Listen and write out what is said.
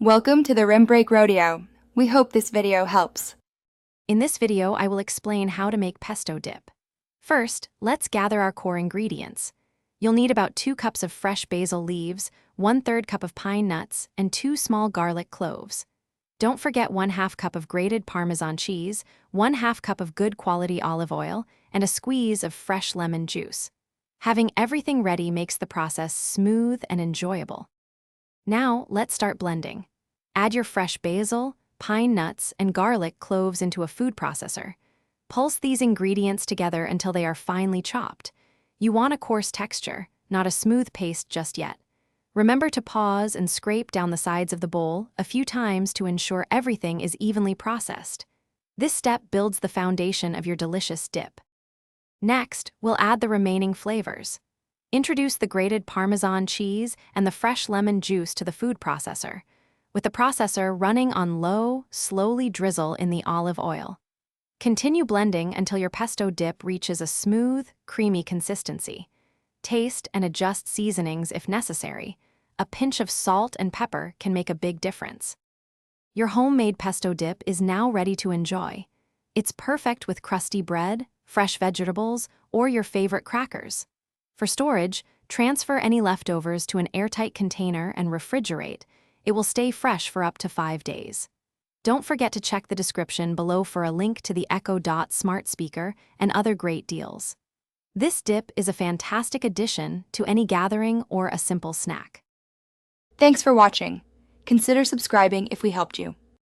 Welcome to the Rim Break Rodeo. We hope this video helps. In this video, I will explain how to make pesto dip. First, let's gather our core ingredients. You'll need about 2 cups of fresh basil leaves, 1/3 cup of pine nuts, and 2 small garlic cloves. Don't forget 1/2 cup of grated Parmesan cheese, 1/2 cup of good quality olive oil, and a squeeze of fresh lemon juice. Having everything ready makes the process smooth and enjoyable. Now, let's start blending. Add your fresh basil, pine nuts, and garlic cloves into a food processor. Pulse these ingredients together until they are finely chopped. You want a coarse texture, not a smooth paste just yet. Remember to pause and scrape down the sides of the bowl a few times to ensure everything is evenly processed. This step builds the foundation of your delicious dip. Next, we'll add the remaining flavors. Introduce the grated Parmesan cheese and the fresh lemon juice to the food processor. With the processor running on low, slowly drizzle in the olive oil. Continue blending until your pesto dip reaches a smooth, creamy consistency. Taste and adjust seasonings if necessary. A pinch of salt and pepper can make a big difference. Your homemade pesto dip is now ready to enjoy. It's perfect with crusty bread, fresh vegetables, or your favorite crackers. For storage, transfer any leftovers to an airtight container and refrigerate. It will stay fresh for up to 5 days. Don't forget to check the description below for a link to the Echo Dot smart speaker and other great deals. This dip is a fantastic addition to any gathering or a simple snack. Thanks for watching. Consider subscribing if we helped you.